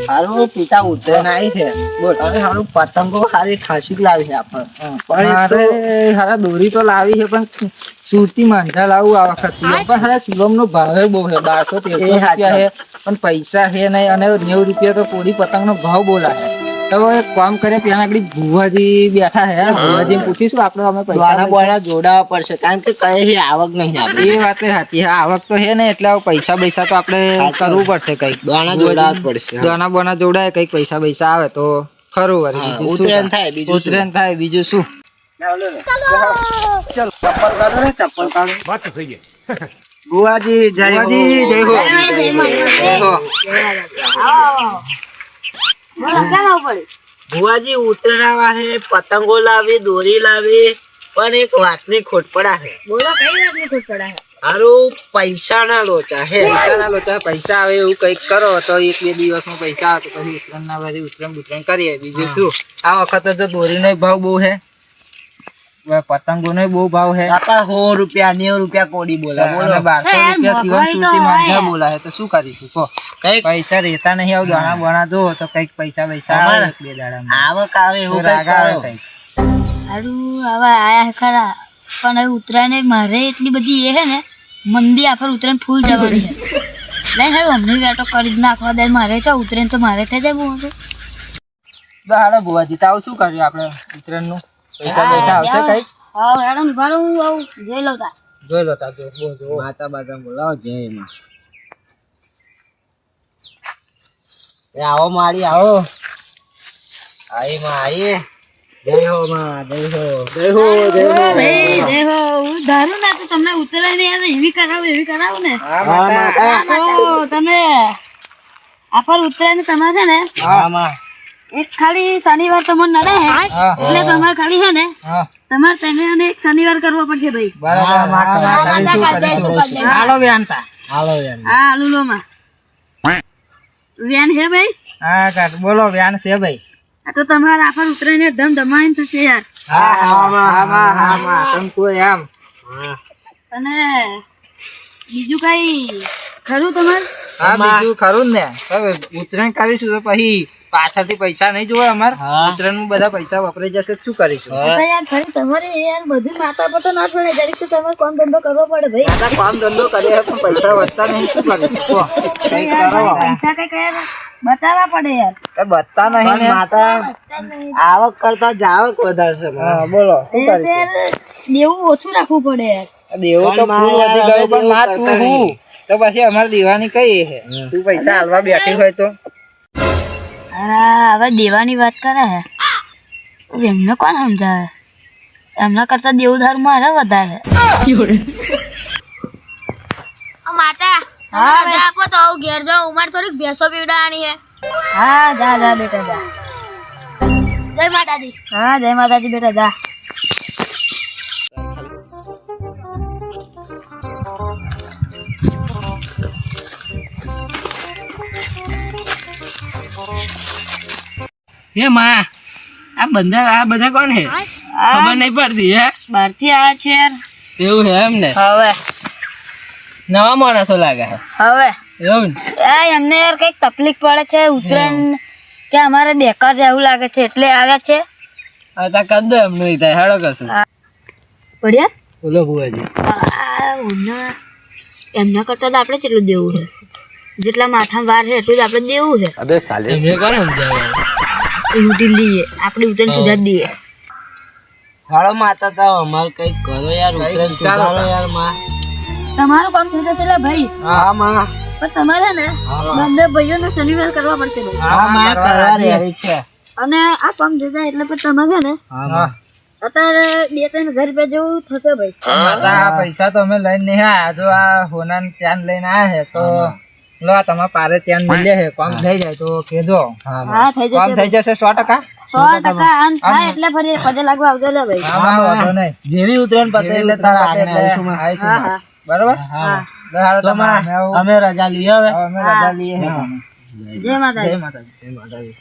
હારું પિતા ઉતરે નાઈ છે બોલ હવે હારું પતંગો સારી ખાસી જ લાવી છે આપણે પણ હારા દોરી તો લાવી છે પણ સુરતી માંજા લાવું આ વખત શિવમ પણ હારા શિવમ નો ભાવ બહુ છે 1200-1300 રૂપિયા છે પણ પૈસા છે નહીં અને 90 રૂપિયા તો પૂરી પતંગ નો ભાવ બોલાય તો એક કામ કરે પેલા આપડી ભુવાજી બેઠા છે ભુવાજી પૂછીશું આપડે અમે પૈસા જોડાવા પડશે કારણ કે કઈ આવક નહીં આપડે એ વાત સાચી આવક તો છે ને એટલે પૈસા તો આપડે કરવું પડશે કઈક દોણા જોડાવા પડશે દોણા બોના જોડાય કઈક પૈસા આવે તો ખરું વળી ઉતરેન થાય બીજું શું ચલ ચપ્પલ કાઢો વાત થઈ ગઈ ભુવાજી જય હો ભુવાજી ઉતરાવા હે પતંગો લાવી દોરી લાવી પણ એક વાતની ખોટ પડા હે બોલો કઈ વાતની ખોટ પડા હે હારું પૈસા ના લોચા હે પૈસા આવે એવું કઈક કરો તો 1-2 દિવસમાં પૈસા આવે તો પછી ઉતરાણ કરીએ બીજું શું આ વખતે તો દોરી નો ભાવ બહુ હે પતંગો નો બહુ ભાવ હે 100 રૂપિયા 90 રૂપિયા કોડી બોલા બોલો 1200 રૂપિયા સિવન સુરતી માંજા બોલા હે તો શું કરીશું કો કઈ પૈસા રહેતા નહીં આવ દાણા બણા દો તો કઈક પૈસા આવે એક બે દાડામાં આવક આવે એવું કઈક કરો કઈક હારું હવે આયા ખરા પણ હવે ઉતરાયણ મારે એટલી બધી એ હે ને મંદી આફર ઉતરાયણ ફૂલ જવાની છે લઈ હારું અમને વેટો કરી જ નાખવા દે મારે તો ઉતરાયણ તો મારે થઈ જાય બહુ તો હાલો ભુવાજી તો આવું શું કર્યું આપણે ઉતરાયણ નું પૈસા આવશે કઈક હા હેડો ભાડું આવું જોઈ લો તા જો માતા બાતા બોલાવો જય માં એ આવો મારી આવો આઈ માં આઈ જય હો માં જય હો ભાઈ દેહો ધારું ના તો તમને ઉતરાય ને યાર એવી કરાવો ને હા તમે આફર ઉતરાય ને તમારે ને હા માં એક ખાલી શનિવાર તમને નડે હે એટલે તમારે ખાલી છે ને તમારે તેને અને એક શનિવાર કરવો પડશે ભાઈ બરાબર હાલો વ્યાનતા હા આલુલો માં વ્યાન હે ભાઈ હા કાટ બોલો વ્યાન છે ભાઈ આ તો તમારે આફર ઉતરાઈને ધમ ધમાઈને થશે યાર હા તમ કોઈ આમ અને બીજું કઈ ખરું તમારે હા બીજું ખરું ને હવે ઉતરાયણ કરીશું તો પછી પાછળથી પૈસા નહીં જોવે અમાર ઉતરાયણ માં બધા પૈસા વપરાઈ જશે શું કરીશું યાર ખરી તમારે યાર બધું માતા પર તો ના છોડે જરીક તો તમારે કામ ધંધો કરવો પડે ભાઈ દાદા કામ ધંધો કરીએ પણ પૈસા વધતા નહીં શું કરીશું કઈ કરો પૈસા કઈ કયા બતાવવા પડે યાર કઈ બતા નહીં ને માતા આવક કરતા જાવક વધારે છે હા બોલો શું કરીશું દેવું ઓછું રાખવું પડે યાર દેવું તો ફૂલ વધી ગયું પણ માં તું હું તો પછી અમારે દેવાની કઈ છે તું પૈસા હાલવા બેઠી હોય તો હવે દેવાની વાત કરે હે એમને કોણ સમજાવે એમના કરતા દેવધાર મારે વધારે માતા રજા આપો તો આવું ઘેર જાઉં ઉમાર થોડીક ભેંસો પીવડાવવાની હે હા જા બેટા જા જય માતાજી હા જય માતાજી બેટા જા હે માં આ બધા કોણ હે ખબર નહીં પડતી હે બહારથી આયા છે યાર એવું હે એમ ને હવે નવા માણસો લાગે હે હવે એવું એમને યાર કઈક તકલીફ પડે છે ઉતરાયણ કે અમારે બેકાર જેવું લાગે છે એટલે આવ્યા છે આ કર દો એમનું થાય હેડો કશું પડ્યા બોલો ભુવાજી એમના કરતા તો આપણે કેટલું દેવું છે જેટલા માથા વાર છે એટલું જ આપણે દેવું છે અબે સાલે એમને કોણ સમજાવે લૂંટી લઈએ આપણે ઉતરાયણ સુધા જ દઈએ હાલો માતા તો અમાર કઈ કરો યાર ઉતરાયણ સુધારો યાર માં તમારું કામ થઈ જશે લે ભાઈ હા માં પણ તમારે ને બંને ભાઈઓને શનિવાર કરવા પડશે ભાઈ હા માં કરવા રહી છે અને આ કામ થઈ જાય એટલે પછી તમારે ને હા અત્યારે 2-3 ઘર પે જેવું થશે ભાઈ માતા પૈસા તો અમે લઈને નહીં આયા જો આ હોના ત્યાં લઈને આયા હે તો લો તમારા પારે ત્યાં મળે હે કામ થઈ જાય તો કેજો હા થઈ જશે કામ થઈ જશે 100% 100% આન થાય એટલે ફરી પગે લાગવા આવજો લે ભાઈ હા વાંધો નહીં જેવી ઉતરાયણ પતે એટલે તારા આગળ આવીશું હા બરાબર હા તો અમે રજા લઈએ હવે અમે રજા લઈએ જય માતાજી જય માતાજી જય માતાજી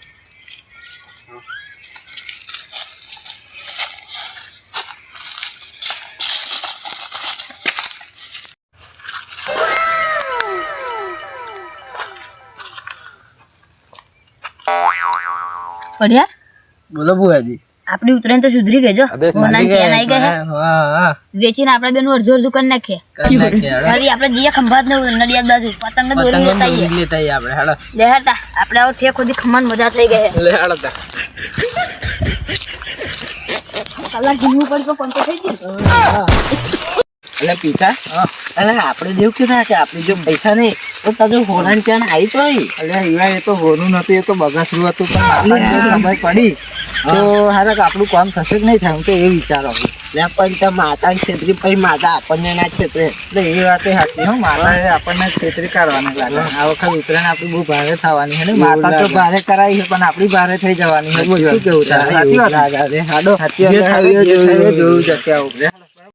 પડ્યા બોલો બુઆજી. આપડી ઉત્તરાયણ તો સુધરી ગઈ જો સોનાની ચેન આવી ગઈ હે હા વેચીને આપણે બેનું અડધું અડધું કરી નાખીએ કરી નાખીએ હેડો. ફરી આપણે જઈએ ખંભાત ને નડિયાદ બાજુ પતંગ ને દોરી પતંગો લેતા આવીએ દોરી લેતા આવીએ આપણે હેડો. દેહાડતા આપણે આવો ઠેક સુધી ખમણ મજા થઈ ગઈ લે હેડો તા. કલાક જીવવું પડશે પણ તો થઈ ગયું એટલે પિતા એટલે આપણે જેવું કીધા કે આપણે જો પૈસા નહીં તો તાજો હોરાન ચેન આવી તો અલ્યા ઈવા એ તો હોનું નતું, એ તો બગાસરું હતું, પણ આપણને જો ખબર પડી તો હારા કે આપણું કામ થશે કે નહીં થાય, હું તો એ વિચારો. એટલે પણ ત્યાં માતાને છેતરી પછી માતા આપણને ના છેતરે. એટલે એ વાત એ સાચી હો, માતાએ આપણને છેતરી કાઢવાની લાગે. આ વખત ઉત્તરાયણ આપણી બહુ ભારે થવાની છે ને, માતા તો ભારે કરાઈ છે પણ આપણી ભારે થઈ જવાની છે. બોલ શું કેવું તારે? સાચી વાત. હાડો જે થયું એ જોયું જશે આ વખતે.